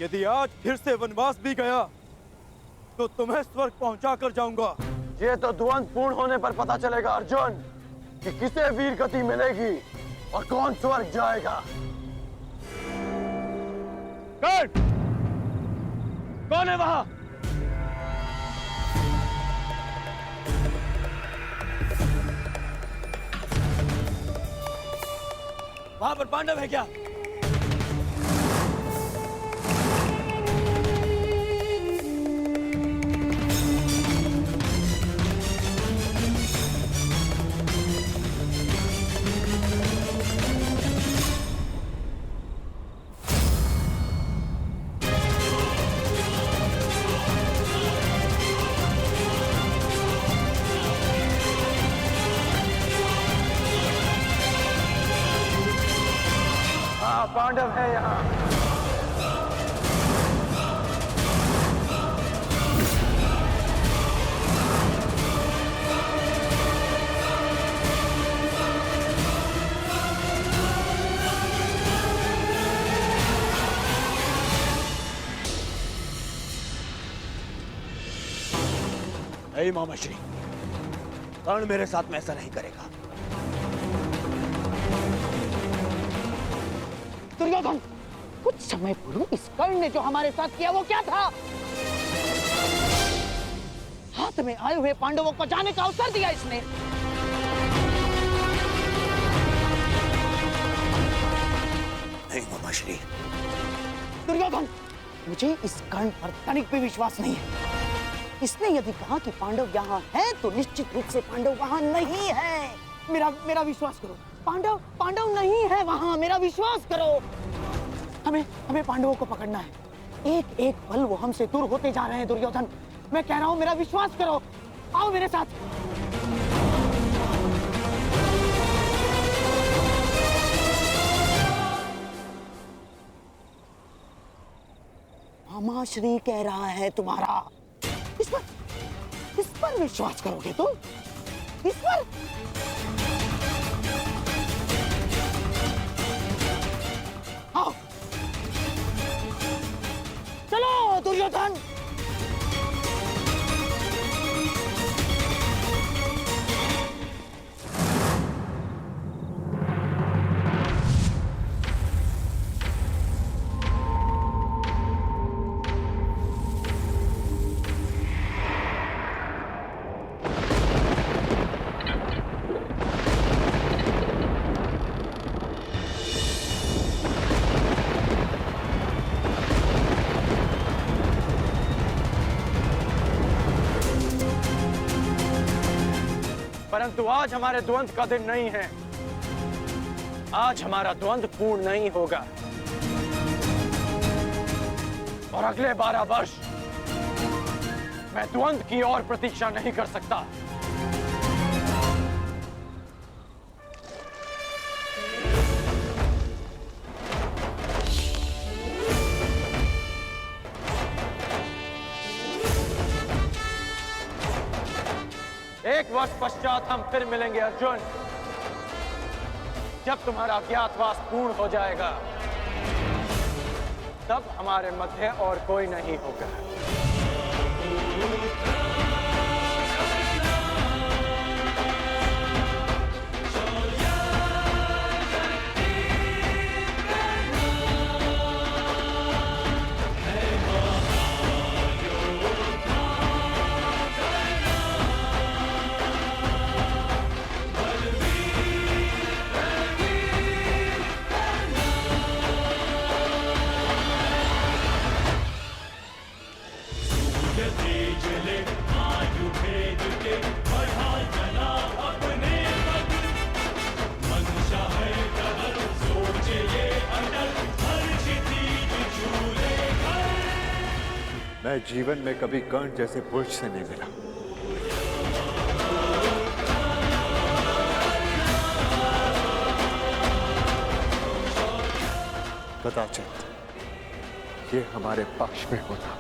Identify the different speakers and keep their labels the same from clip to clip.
Speaker 1: यदि आज फिर से वनवास भी गया तो तुम्हें स्वर्ग पहुंचा कर जाऊंगा।
Speaker 2: ये तो द्वंद पूर्ण होने पर पता चलेगा अर्जुन कि किसे वीर गति मिलेगी और कौन स्वर्ग जाएगा। कौन है वहां?
Speaker 1: वहां पर पांडव है क्या?
Speaker 2: पांडव है यहाँ।
Speaker 1: नहीं मामाश्री, कर्ण मेरे साथ में ऐसा नहीं करेगा।
Speaker 3: दुर्योधन, कुछ समय पूर्व इस कर्ण ने जो हमारे साथ किया वो क्या था? हाथ में आए हुए पांडवों को जाने का अवसर दिया इसने।
Speaker 1: नहीं मामाश्री।
Speaker 3: दुर्योधन, मुझे इस कर्ण पर तनिक भी विश्वास नहीं है। इसने यदि कहा कि पांडव यहाँ है तो निश्चित रूप से पांडव वहाँ नहीं है। मेरा विश्वास करो, पांडव नहीं है वहाँ, मेरा विश्वास करो। हमें पांडवों को पकड़ना है। एक एक पल वो हमसे दूर होते जा रहे हैं दुर्योधन। मैं कह रहा हूँ मेरा विश्वास करो, आओ मेरे साथ। मामाश्री कह रहा है तुम्हारा, इस पर विश्वास करोगे तुम? इस पर? आओ चलो दुर्योधन।
Speaker 2: परंतु आज हमारे द्वंद का दिन नहीं है। आज हमारा द्वंद पूर्ण नहीं होगा और अगले 12 वर्ष मैं द्वंद की और प्रतीक्षा नहीं कर सकता। एक वर्ष पश्चात हम फिर मिलेंगे अर्जुन, जब तुम्हारा अज्ञातवास पूर्ण हो जाएगा तब हमारे मध्य और कोई नहीं होगा।
Speaker 4: मैं जीवन में कभी कर्ण जैसे पुरुष से नहीं मिला। कदाचित ये हमारे पक्ष में होता।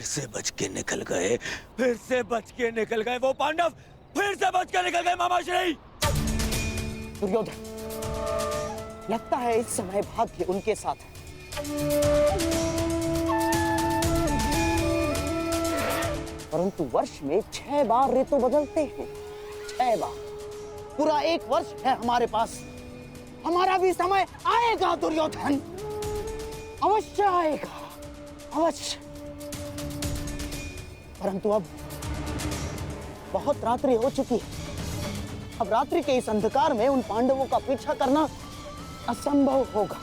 Speaker 1: से बच के निकल गए, फिर से बच के निकल गए वो पांडव, फिर से बच के निकल गए मामाश्री।
Speaker 3: दुर्योधन, लगता है इस समय भाग्य उनके साथ है। परंतु वर्ष में 6 बार ऋतु बदलते हैं, 6 बार। पूरा 1 वर्ष है हमारे पास। हमारा भी समय आएगा दुर्योधन, अवश्य आएगा, अवश्य। परंतु अब बहुत रात्रि हो चुकी है। अब रात्रि के इस अंधकार में उन पांडवों का पीछा करना असंभव होगा।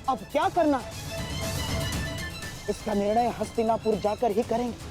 Speaker 3: अब क्या करना है, इसका निर्णय हस्तिनापुर जाकर ही करेंगे।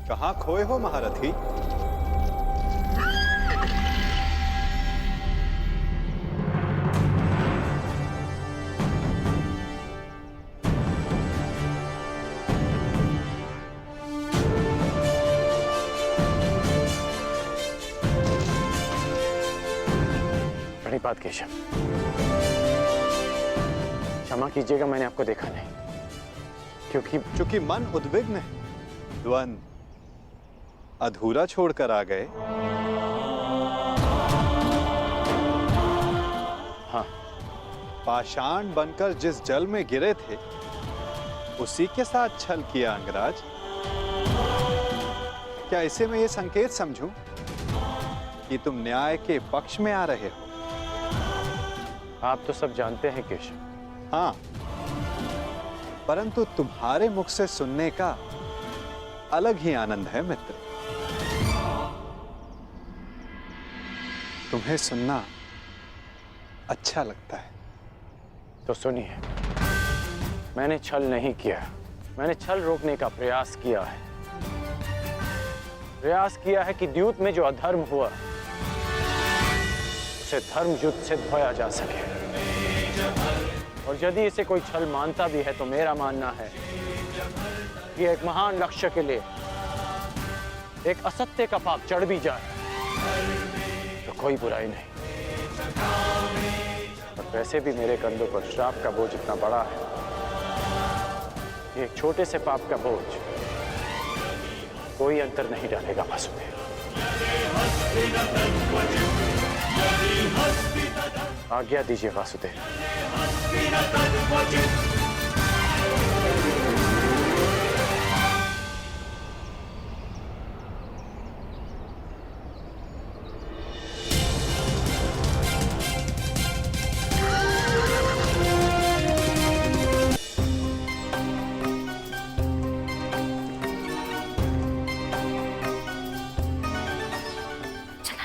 Speaker 4: कहाँ खोए हो महारथी?
Speaker 2: प्रणिपात केशव, क्षमा कीजिएगा, मैंने आपको देखा नहीं।
Speaker 4: क्योंकि मन उद्विग्न है, द्वंद अधूरा छोड़कर आ गए।
Speaker 2: हाँ,
Speaker 4: पाषाण बनकर जिस जल में गिरे थे उसी के साथ छल किया अंगराज। क्या इसे मैं ये संकेत समझूं कि तुम न्याय के पक्ष में आ रहे हो?
Speaker 2: आप तो सब जानते हैं केशव।
Speaker 4: हाँ, परंतु तुम्हारे मुख से सुनने का अलग ही आनंद है मित्र। तुम्हें सुनना अच्छा लगता है।
Speaker 2: तो सुनिए, मैंने छल नहीं किया, मैंने छल रोकने का प्रयास किया है। प्रयास किया है कि द्यूत में जो अधर्म हुआ उसे धर्म युद्ध से धोया जा सके। और यदि इसे कोई छल मानता भी है तो मेरा मानना है कि एक महान लक्ष्य के लिए एक असत्य का पाप चढ़ भी जाए तो कोई बुराई नहीं। और वैसे भी मेरे कंधों पर श्राप का बोझ इतना बड़ा है कि एक छोटे से पाप का बोझ कोई अंतर नहीं डालेगा वासुदेव। आज्ञा दीजिए वासुदेव।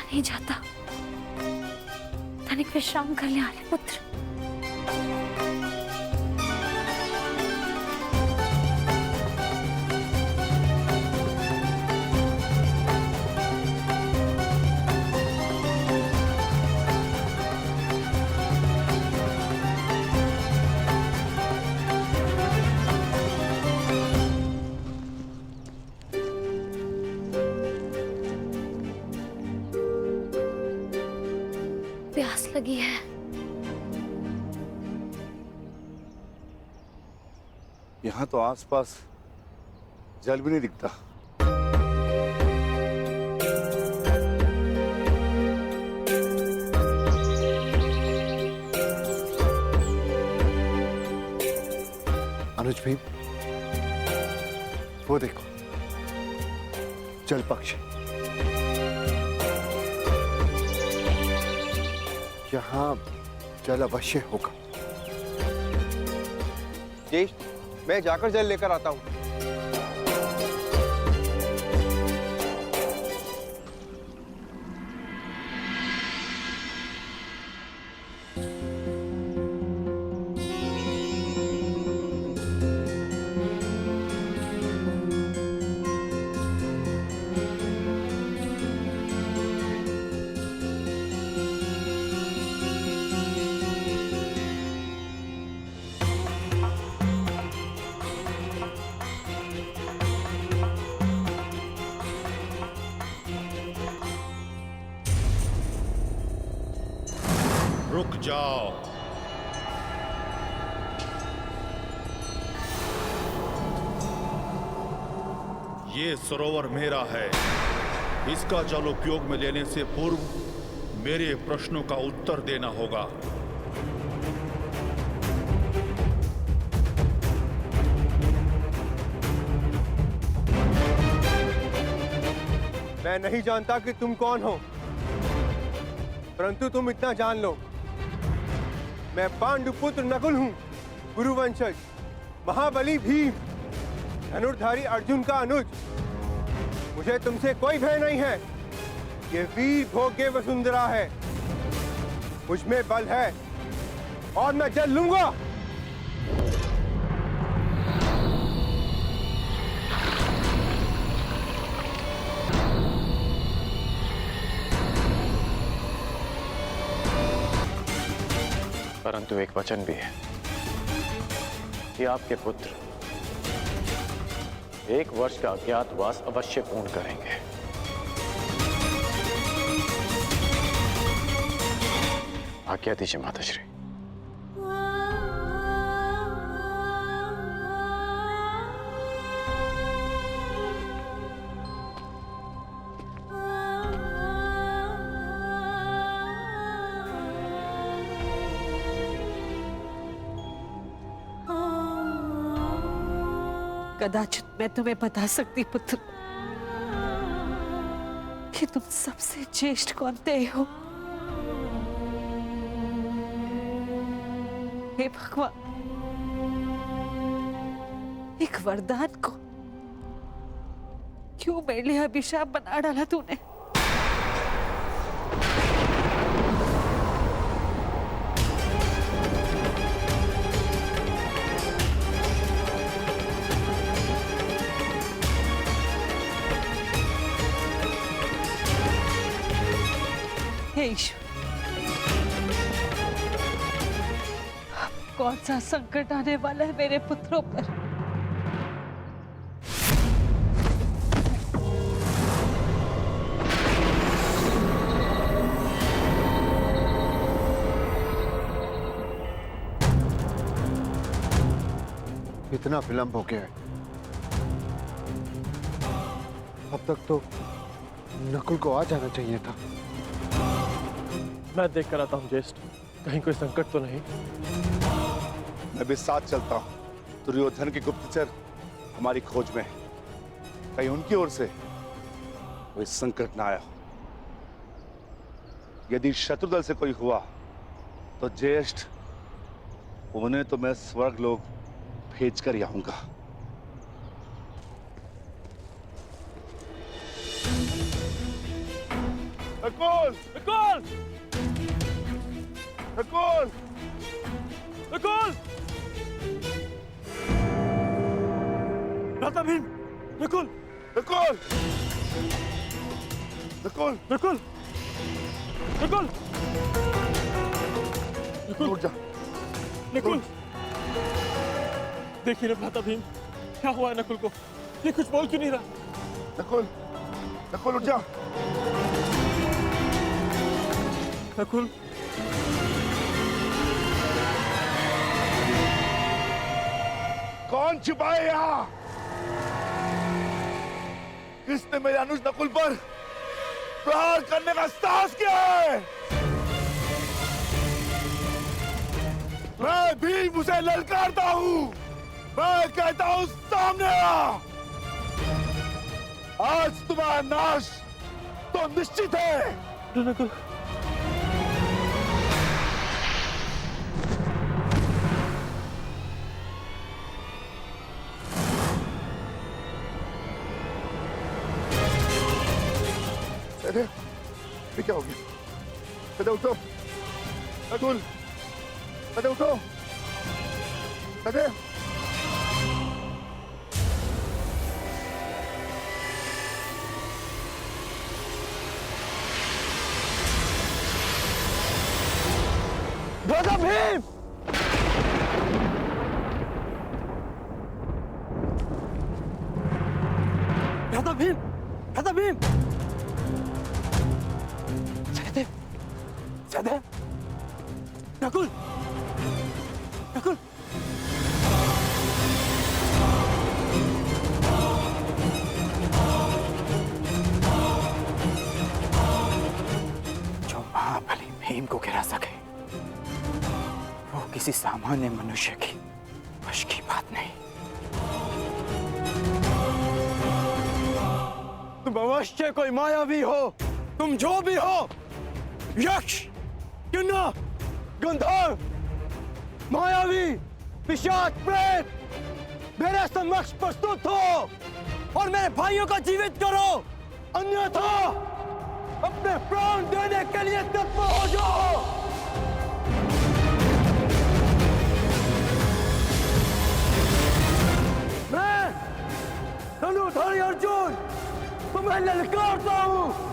Speaker 5: नहीं जाता, तनिक विश्राम कर ले आले पुत्र। प्यास लगी है।
Speaker 6: यहाँ तो आसपास जल भी नहीं दिखता। अनुज भाई, वो देखो, जल पक्षी। यहाँ जल अवश्य होगा।
Speaker 7: जी, मैं जाकर जल लेकर आता हूँ।
Speaker 8: रुक जाओ। ये सरोवर मेरा है। इसका जल उपयोग में लेने से पूर्व मेरे प्रश्नों का उत्तर देना होगा।
Speaker 7: मैं नहीं जानता कि तुम कौन हो, परंतु तुम इतना जान लो, मैं पांडुपुत्र नकुल हूं, गुरुवंशज, महाबली भीम, धनुर्धारी अर्जुन का अनुज। मुझे तुमसे कोई भय नहीं है। ये वीर भोग्य वसुंधरा है, मुझमें बल है और मैं जल लूंगा।
Speaker 2: परंतु एक वचन भी है कि आपके पुत्र 1 वर्ष का अज्ञातवास अवश्य पूर्ण करेंगे। आज्ञा दीजिए माताश्री।
Speaker 9: कदाचित मैं तुम्हें बता सकती पुत्र कि तुम सबसे ज्येष्ठ कौन थे हो। हे भगवान, एक वरदान को क्यों मेरे लिए अभिशाप बना डाला तूने। हे ईश्वर, कौन सा संकट आने वाला है मेरे पुत्रों पर।
Speaker 7: इतना विलंब हो गया है। अब तक तो नकुल को आ जाना चाहिए था।
Speaker 10: मैं देख कर आता हूँ ज्येष्ठ, कहीं कोई संकट तो नहीं।
Speaker 6: मैं भी साथ चलता हूँ। दुर्योधन के गुप्तचर हमारी खोज में है। कहीं उनकी ओर से कोई संकट ना आया हो। यदि शत्रुदल से कोई हुआ तो ज्येष्ठ, उन्हें तो मैं स्वर्ग लोक भेज कर ही आऊंगा।
Speaker 10: नकुल! नकुल! नकुल! नकुल! भ्राता भीम! नकुल!
Speaker 6: नकुल! नकुल!
Speaker 10: नकुल! नकुल! नकुल!
Speaker 6: उठ जा।
Speaker 10: नकुल! देखिए ना भ्राता भीम, क्या हुआ है नकुल को? ये कुछ बोल क्यों नहीं रहा?
Speaker 6: नकुल! नकुल उठ जा।
Speaker 10: नकुल!
Speaker 6: कौन छिपाए यहाँ? किसने मेरे अनुज नकुल पर प्रहार करने का साहस किया है? मैं भीम उसे ललकारता हूँ। मैं कहता हूँ सामने आ। आज तुम्हारा नाश तो निश्चित है।
Speaker 10: नकुल!
Speaker 6: ये क्या हो गया? कदे उठो। नकुल, कदे उठो। कदे।
Speaker 10: भ्राता भीम! भ्राता भीम! भ्राता भीम! सहदेव! सहदेव!
Speaker 1: नकुल, नकुल,
Speaker 3: जो महाबली भीम को गिरा सके वो किसी सामान्य मनुष्य की वश की बात नहीं।
Speaker 1: तुम अवश्य कोई मायावी हो, तुम जो भी हो, यक्ष, किन्नर, गंधर्व, मायावी, पिशाच, प्रेत, मेरे समक्ष प्रस्तुत हो और मेरे भाइयों को जीवित करो, अन्यथा अपने प्राण देने के लिए तत्पर हो जाओ। मैं धनुधारी अर्जुन तुम्हें ललकारता हूं।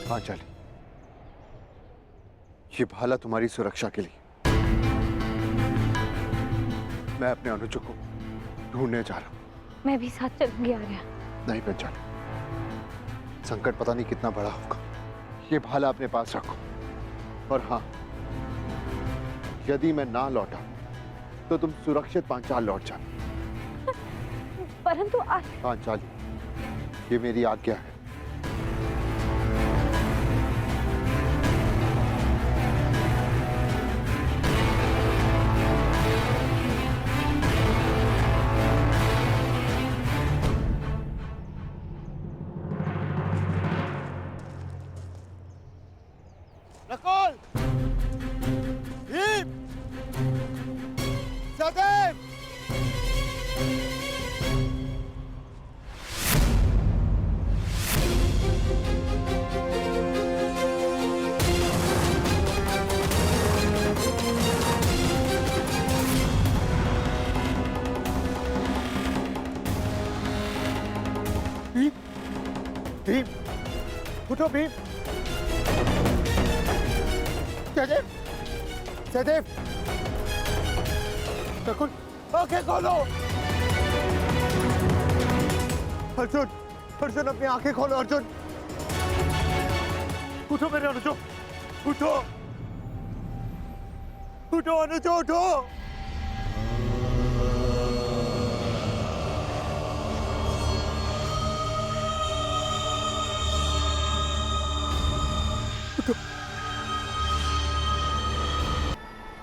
Speaker 7: पांचाली, ये भाला तुम्हारी सुरक्षा के लिए। मैं अपने अनुज को ढूंढने जा रहा हूं।
Speaker 5: मैं भी साथ चलूंगी आर्या।
Speaker 7: नहीं पांचाली, संकट पता नहीं कितना बड़ा होगा। ये भाला अपने पास रखो। और हाँ, यदि मैं ना लौटा तो तुम सुरक्षित पांचाल लौट जाना।
Speaker 5: परंतु
Speaker 7: पांचाली, ये मेरी आज्ञा है।
Speaker 1: नकुल, भीम, सहदेव,
Speaker 7: भीम, उठो भीम। सहदेव, सहदेव, नकुल, आंखें खोलो। अर्जुन, अर्जुन अपनी आंखें खोलो। अर्जुन, उठो मेरे अनुजो, उठो, उठो अनुजो, उठो।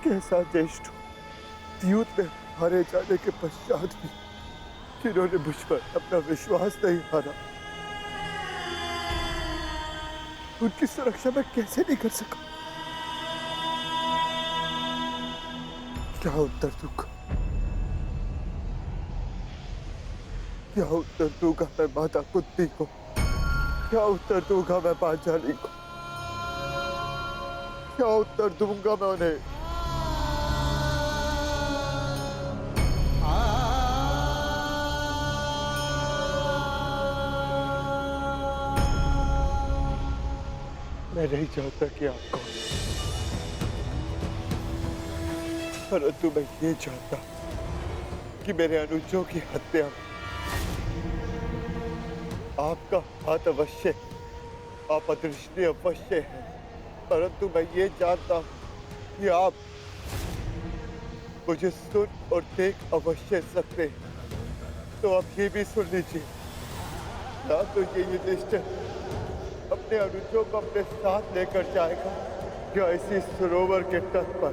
Speaker 7: कैसा ज्येष्ठ युद्ध में हारे जाने के पश्चात भी जिन्होंने मुझ पर अपना विश्वास नहीं हारा, उनकी सुरक्षा मैं कैसे नहीं कर सका? क्या उत्तर दूंगा? क्या उत्तर दूंगा मैं माता कुंती को? क्या उत्तर दूंगा मैं पांचाली को? क्या उत्तर दूंगा मैं उन्हें? मैं नहीं चाहता कि आप कौन, परंतु मैं ये चाहता कि मेरे अनुजों की हत्या में आपका हाथ अवश्य, आप अदृश्य अवश्य है, परंतु मैं ये जानता हूं कि आप मुझे सुन और देख अवश्य सकते हैं। तो आप ये भी सुन लीजिए, या तो ये युधिष्ठिर अपने अनुजों को अपने साथ लेकर जाएगा या इसी सरोवर के तट पर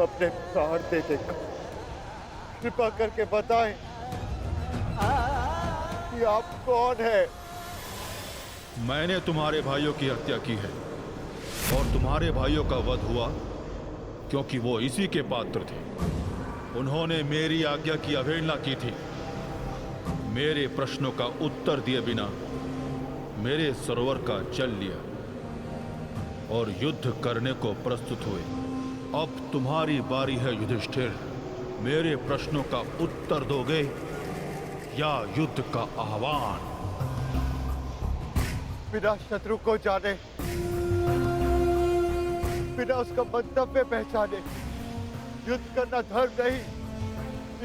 Speaker 7: अपने प्राण दे देगा। कृपा करके बताएं कि आप कौन है?
Speaker 8: मैंने तुम्हारे भाइयों की हत्या की है और तुम्हारे भाइयों का वध हुआ क्योंकि वो इसी के पात्र थे। उन्होंने मेरी आज्ञा की अवहेलना की थी। मेरे प्रश्नों का उत्तर दिए बिना मेरे सरोवर का जल लिया और युद्ध करने को प्रस्तुत हुए। अब तुम्हारी बारी है युधिष्ठिर। मेरे प्रश्नों का उत्तर दोगे या युद्ध का आह्वान।
Speaker 7: बिना शत्रु को जाने, बिना उसका मंतव्य पहचाने युद्ध करना धर्म नहीं।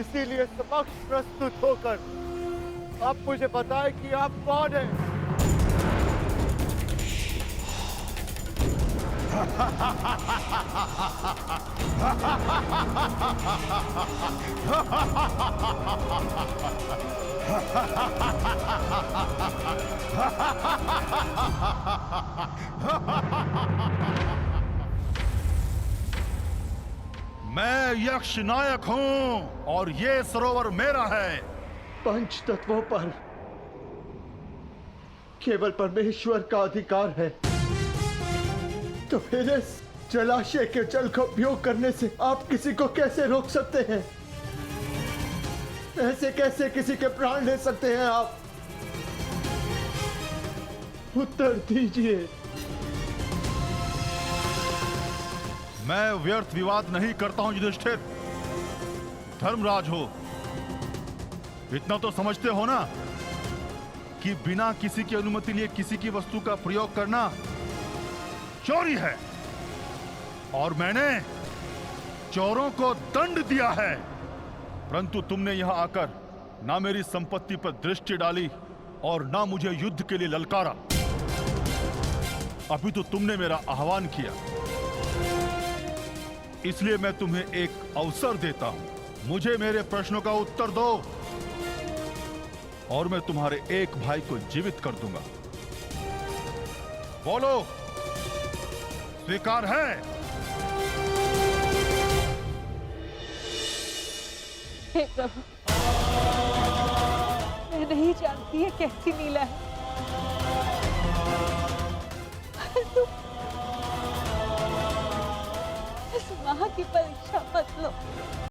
Speaker 7: इसीलिए समक्ष प्रस्तुत होकर आप मुझे बताएं कि आप कौन हैं।
Speaker 8: मैं यक्ष नायक हूं और ये सरोवर मेरा है।
Speaker 1: पंच तत्वों पर केवल परमेश्वर का अधिकार है, तो फिर इस जलाशय के जल का उपयोग करने से आप किसी को कैसे रोक सकते हैं? ऐसे कैसे किसी के प्राण ले सकते हैं आप? उत्तर दीजिए।
Speaker 8: मैं व्यर्थ विवाद नहीं करता हूं युधिष्ठिर। धर्मराज हो, इतना तो समझते हो ना कि बिना किसी की अनुमति लिए किसी की वस्तु का प्रयोग करना चोरी है, और मैंने चोरों को दंड दिया है। परंतु तुमने यहां आकर ना मेरी संपत्ति पर दृष्टि डाली और ना मुझे युद्ध के लिए ललकारा। अभी तो तुमने मेरा आह्वान किया, इसलिए मैं तुम्हें एक अवसर देता हूं। मुझे मेरे प्रश्नों का उत्तर दो और मैं तुम्हारे एक भाई को जीवित कर दूंगा। बोलो, स्वीकार है?
Speaker 9: हे प्रभु, मैं नहीं जानती ये कैसी लीला है, परंतु इस मां की परीक्षा मत लो।